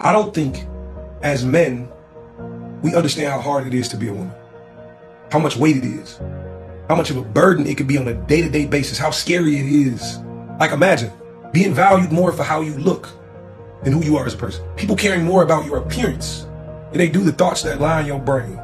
I don't think, as men, we understand how hard it is to be a woman, how much weight it is, how much of a burden it could be on a day-to-day basis, how scary it is. Like, imagine being valued more for how you look than who you are as a person. People caring more about your appearance than they do the thoughts that lie in your brain.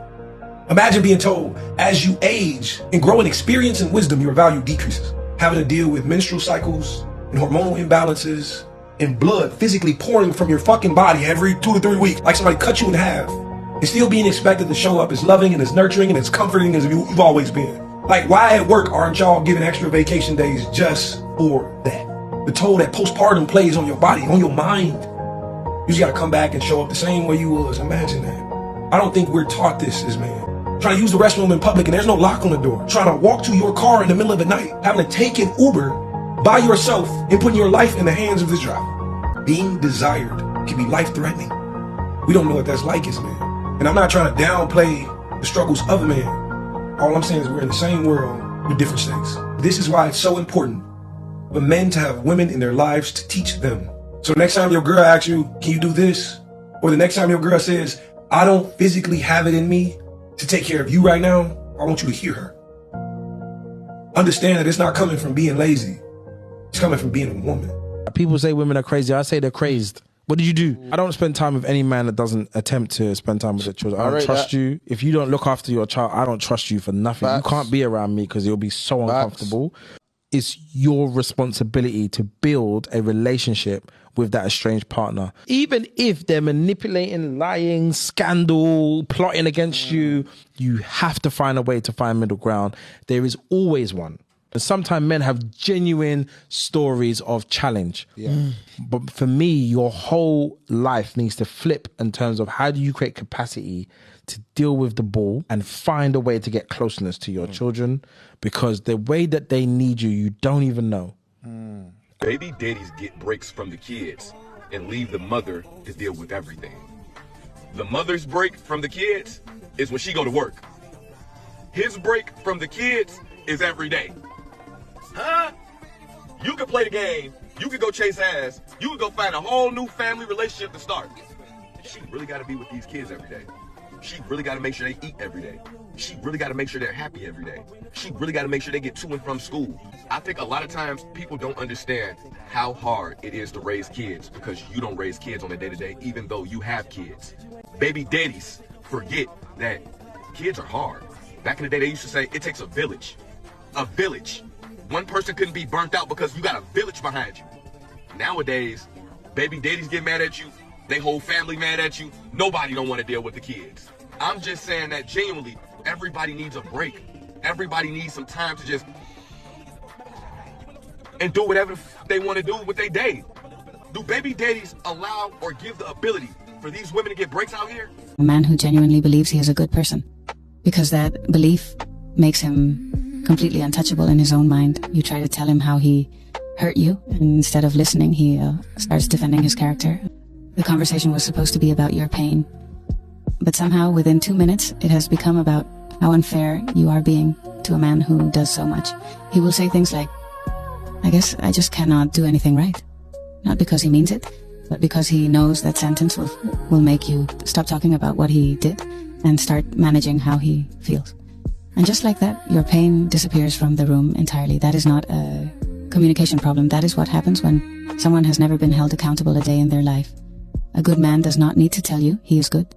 Imagine being told, as you age and grow in experience and wisdom, your value decreases. Having to deal with menstrual cycles and hormonal imbalances and blood physically pouring from your fucking body every 2 to 3 weeks, like somebody cut you in half, and still being expected to show up as loving and as nurturing and as comforting as you've always been. Like, why at work aren't y'all giving extra vacation days just for that? The toll that postpartum plays on your body, on your mind. You just gotta come back and show up the same way you was. Imagine that. I don't think we're taught this as men. Trying to use the restroom in public and there's no lock on the door. Trying to walk to your car in the middle of the night. Having to take an Uber by yourself and putting your life in the hands of this driver. Being desired can be life-threatening. We don't know what that's like as men. And I'm not trying to downplay the struggles of a man. All I'm saying is we're in the same world with different stakes. This is why it's so important for men to have women in their lives to teach them. So next time your girl asks you, can you do this? Or the next time your girl says, I don't physically have it in me to take care of you right now, I want you to hear her. Understand that it's not coming from being lazy. It's coming from being a woman. People say women are crazy. I say they're crazed. What did you do? I don't spend time with any man that doesn't attempt to spend time with their children. I don't trust you. If you don't look after your child, I don't trust you for nothing. You can't be around me because it'll be so uncomfortable. It's your responsibility to build a relationship with that estranged partner. Even if they're manipulating, lying, scandal, plotting against you, you have to find a way to find middle ground. There is always one. And sometimes men have genuine stories of challenge. But for me, your whole life needs to flip in terms of how do you create capacity to deal with the ball and find a way to get closeness to your children, because the way that they need you, you don't even know. Baby daddies get breaks from the kids and leave the mother to deal with everything. The mother's break from the kids is when she go to work. His break from the kids is every day. Huh? You can play the game, you can go chase ass, you can go find a whole new family relationship to start. She really gotta be with these kids every day. She really gotta make sure they eat every day. She really gotta make sure they're happy every day. She really gotta make sure they get to and from school. I think a lot of times people don't understand how hard it is to raise kids because you don't raise kids on a day-to-day, even though you have kids. Baby daddies forget that kids are hard. Back in the day, they used to say, it takes a village. A village. One person couldn't be burnt out because you got a village behind you. Nowadays, baby daddies get mad at you, they whole family mad at you, nobody don't want to deal with the kids. I'm just saying that genuinely, everybody needs a break. Everybody needs some time to just and do whatever they want to do with their day. Do baby daddies allow or give the ability for these women to get breaks out here? A man who genuinely believes he is a good person, because that belief makes him completely untouchable in his own mind. You try to tell him how he hurt you, and instead of listening, he starts defending his character. The conversation was supposed to be about your pain, but somehow within 2 minutes, it has become about how unfair you are being to a man who does so much. He will say things like, I guess I just cannot do anything right. Not because he means it, but because he knows that sentence will make you stop talking about what he did and start managing how he feels. And just like that, your pain disappears from the room entirely. That is not a communication problem. That is what happens when someone has never been held accountable a day in their life. A good man does not need to tell you he is good.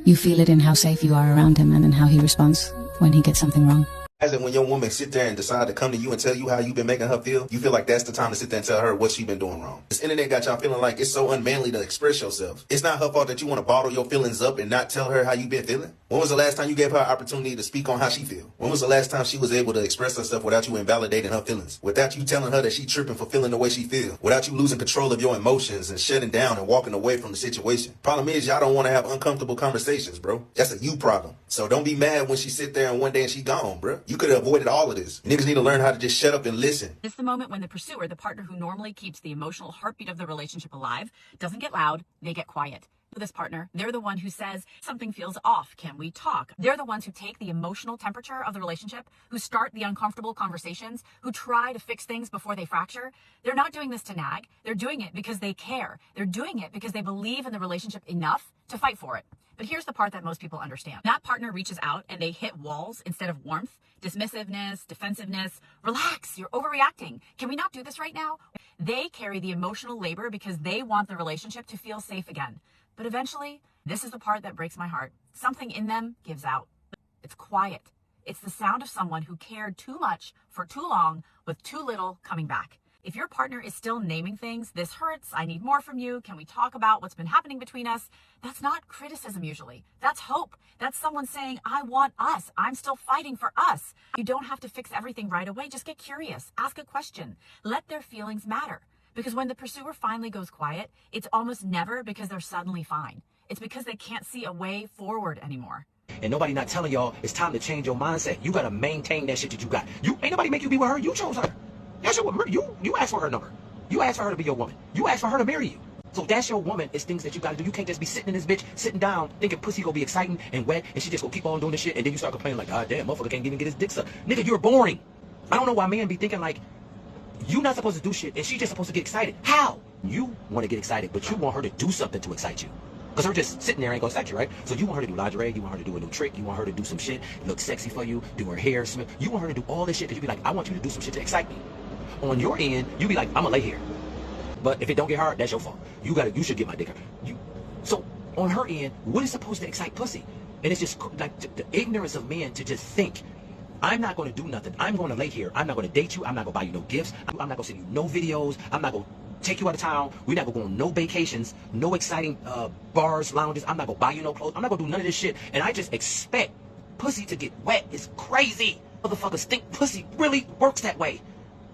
You feel it in how safe you are around him and in how he responds when he gets something wrong. As in when your woman sit there and decide to come to you and tell you how you've been making her feel, you feel like that's the time to sit there and tell her what she been doing wrong. This internet got y'all feeling like it's so unmanly to express yourself. It's not her fault that you want to bottle your feelings up and not tell her how you been feeling. When was the last time you gave her an opportunity to speak on how she feel? When was the last time she was able to express herself without you invalidating her feelings? Without you telling her that she tripping for feeling the way she feel? Without you losing control of your emotions and shutting down and walking away from the situation? Problem is, y'all don't want to have uncomfortable conversations, bro. That's a you problem. So don't be mad when she sit there and one day and she gone, bro. You could have avoided all of this. Niggas need to learn how to just shut up and listen. It's the moment when the pursuer, the partner who normally keeps the emotional heartbeat of the relationship alive, doesn't get loud, they get quiet. this partner. They're the one who says something feels off. Can we talk? They're the ones who take the emotional temperature of the relationship, who start the uncomfortable conversations, who try to fix things before they fracture. They're not doing this to nag. They're doing it because they care. They're doing it because they believe in the relationship enough to fight for it. But here's the part that most people understand. That partner reaches out and they hit walls instead of warmth, dismissiveness, defensiveness. Relax, you're overreacting. Can we not do this right now? They carry the emotional labor because they want the relationship to feel safe again. But eventually, this is the part that breaks my heart. Something in them gives out. It's quiet. It's the sound of someone who cared too much for too long with too little coming back. If your partner is still naming things, this hurts, I need more from you, can we talk about what's been happening between us? That's not criticism usually. That's hope. That's someone saying, I want us. I'm still fighting for us. You don't have to fix everything right away. Just get curious. Ask a question. Let their feelings matter. Because when the pursuer finally goes quiet, it's almost never because they're suddenly fine. It's because they can't see a way forward anymore. And nobody not telling y'all it's time to change your mindset. You gotta maintain that shit that you got. Ain't nobody make you be with her. You chose her. That's your woman. You asked for her number. You asked for her to be your woman. You asked for her to marry you. So that's your woman. It's things that you gotta do. You can't just be sitting in this bitch, sitting down, thinking pussy gonna be exciting and wet, and she just gonna keep on doing this shit, and then you start complaining like, God damn, motherfucker can't even get his dick sucked. Nigga, you're boring. I don't know why men be thinking like, you not supposed to do shit, and she just supposed to get excited. How? You want to get excited, but you want her to do something to excite you. Because her just sitting there ain't gonna excite you, right? So you want her to do lingerie, you want her to do a new trick, you want her to do some shit, look sexy for you, do her hair, smell. You want her to do all this shit, because you be like, I want you to do some shit to excite me. On your end, you be like, I'm gonna lay here. But if it don't get hard, that's your fault. You should get my dick hard. So on her end, what is supposed to excite pussy? And it's just like the ignorance of men to just think, I'm not going to do nothing. I'm going to lay here. I'm not going to date you. I'm not going to buy you no gifts. I'm not going to send you no videos. I'm not going to take you out of town. We're not going to go on no vacations, no exciting bars, lounges. I'm not going to buy you no clothes. I'm not going to do none of this shit. And I just expect pussy to get wet. It's crazy. Motherfuckers think pussy really works that way.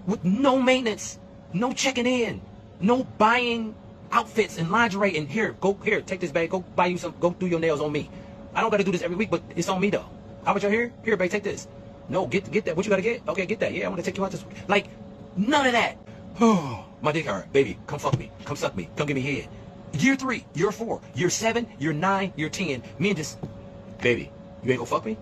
With no maintenance, no checking in, no buying outfits and lingerie. And here, take this bag. Go buy you some. Go do your nails on me. I don't got to do this every week, but it's on me though. How about your hair? Here, babe, take this. No, get that. What you gotta get? Okay, get that. Yeah, I want to take you out this week. Like, none of that. Oh, my dick hard. Baby, come fuck me. Come suck me. Come give me head. Year 3, year 4, year 7, year 9, year 10. Me and just, baby, you ain't gonna fuck me?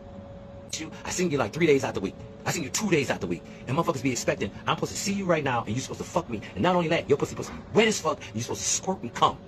I seen you like 3 days out the week. I seen you 2 days out the week. And motherfuckers be expecting, I'm supposed to see you right now and you supposed to fuck me. And not only that, your pussy supposed to be wet as fuck and you supposed to squirt and cum.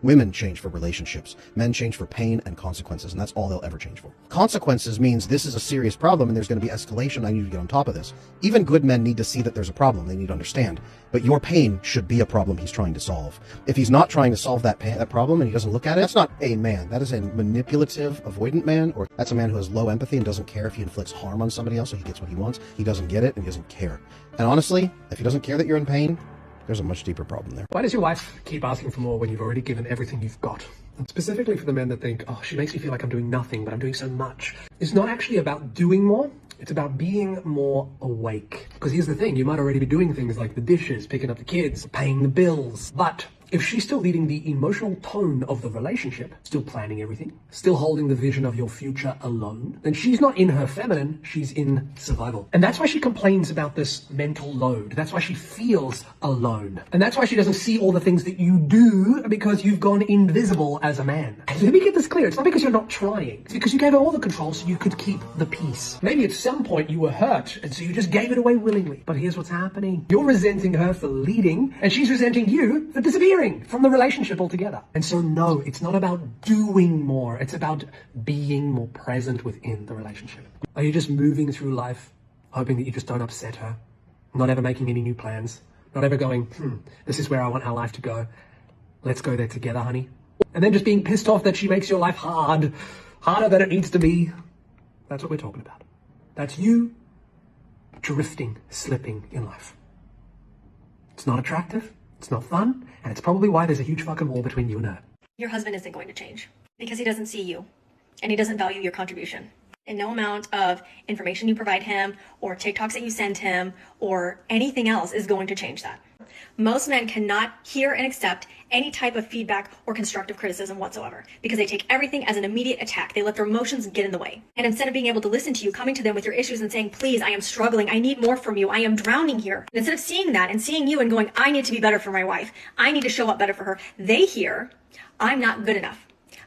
Women change for relationships. Men change for pain and consequences, and that's all they'll ever change for. Consequences means this is a serious problem and there's going to be escalation. I need to get on top of this. Even good men need to see that there's a problem. They need to understand. But your pain should be a problem he's trying to solve. If he's not trying to solve that problem and he doesn't look at it, that's not a man. That is a manipulative, avoidant man, or that's a man who has low empathy and doesn't care if he inflicts harm on somebody else so he gets what he wants. He doesn't get it and he doesn't care. And honestly, if he doesn't care that you're in pain, there's a much deeper problem there. Why does your wife keep asking for more when you've already given everything you've got? Specifically for the men that think, oh, she makes me feel like I'm doing nothing, but I'm doing so much. It's not actually about doing more. It's about being more awake. Because here's the thing, you might already be doing things like the dishes, picking up the kids, paying the bills. But if she's still leading the emotional tone of the relationship, still planning everything, still holding the vision of your future alone, then she's not in her feminine, she's in survival. And that's why she complains about this mental load. That's why she feels alone. And that's why she doesn't see all the things that you do, because you've gone invisible as a man. And let me get this clear. It's not because you're not trying. It's because you gave her all the control so you could keep the peace. Maybe at some point you were hurt, and so you just gave it away willingly. But here's what's happening. You're resenting her for leading, and she's resenting you for disappearing from the relationship altogether. And so no, it's not about doing more. It's about being more present within the relationship. Are you just moving through life, hoping that you just don't upset her? Not ever making any new plans? Not ever going, this is where I want our life to go. Let's go there together, honey. And then just being pissed off that she makes your life harder than it needs to be. That's what we're talking about. That's you drifting, slipping in life. It's not attractive. It's not fun, and it's probably why there's a huge fucking wall between you and her. Your husband isn't going to change because he doesn't see you, and he doesn't value your contribution. And no amount of information you provide him, or TikToks that you send him, or anything else is going to change that. Most men cannot hear and accept any type of feedback or constructive criticism whatsoever because they take everything as an immediate attack. They let their emotions get in the way. And instead of being able to listen to you, coming to them with your issues and saying, please, I am struggling. I need more from you. I am drowning here. And instead of seeing that and seeing you and going, I need to be better for my wife. I need to show up better for her. They hear, I'm not good enough.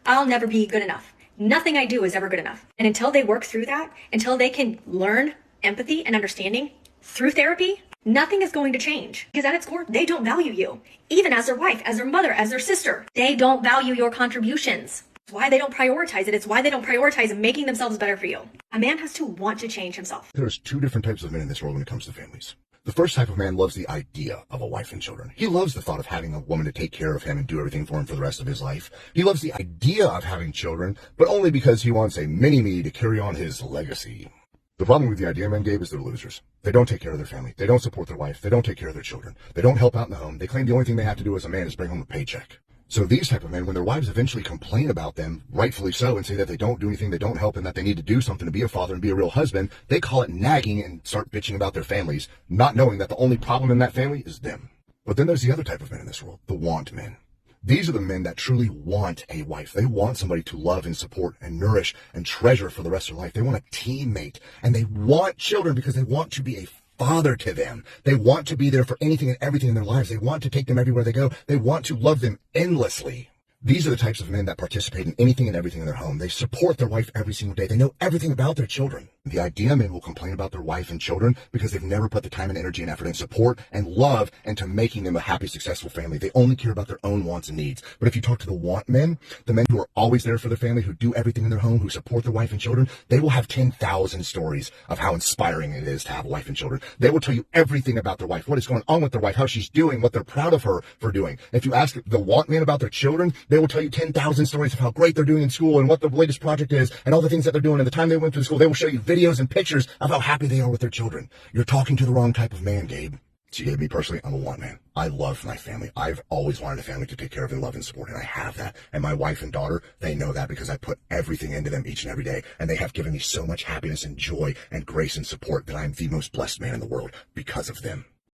I'll never be good enough. Nothing I do is ever good enough. And until they work through that, until they can learn empathy and understanding through therapy, nothing is going to change. Because at its core, they don't value you. Even as their wife, as their mother, as their sister. They don't value your contributions. It's why they don't prioritize it. It's why they don't prioritize making themselves better for you. A man has to want to change himself. There's two different types of men in this world when it comes to families. The first type of man loves the idea of a wife and children. He loves the thought of having a woman to take care of him and do everything for him for the rest of his life. He loves the idea of having children, but only because he wants a mini-me to carry on his legacy. The problem with the idea men, Gabe, is they're losers. They don't take care of their family. They don't support their wife. They don't take care of their children. They don't help out in the home. They claim the only thing they have to do as a man is bring home a paycheck. So these type of men, when their wives eventually complain about them, rightfully so, and say that they don't do anything, they don't help, and that they need to do something to be a father and be a real husband, they call it nagging and start bitching about their families, not knowing that the only problem in that family is them. But then there's the other type of men in this world, the want men. These are the men that truly want a wife. They want somebody to love and support and nourish and treasure for the rest of their life. They want a teammate, and they want children because they want to be a father to them. They want to be there for anything and everything in their lives. They want to take them everywhere they go. They want to love them endlessly. These are the types of men that participate in anything and everything in their home. They support their wife every single day. They know everything about their children. The idea men will complain about their wife and children because they've never put the time and energy and effort and support and love into making them a happy, successful family. They only care about their own wants and needs. But if you talk to the want men, the men who are always there for their family, who do everything in their home, who support their wife and children, they will have 10,000 stories of how inspiring it is to have a wife and children. They will tell you everything about their wife, what is going on with their wife, how she's doing, what they're proud of her for doing. If you ask the want men about their children, they will tell you 10,000 stories of how great they're doing in school and what the latest project is and all the things that they're doing and the time they went to school. They will show you videos and pictures of how happy they are with their children. You're talking to the wrong type of man, Gabe. See, Gabe, me personally, I'm a want man. I love my family. I've always wanted a family to take care of and love and support, and I have that. And my wife and daughter, they know that because I put everything into them each and every day, and they have given me so much happiness and joy and grace and support that I'm the most blessed man in the world because of them.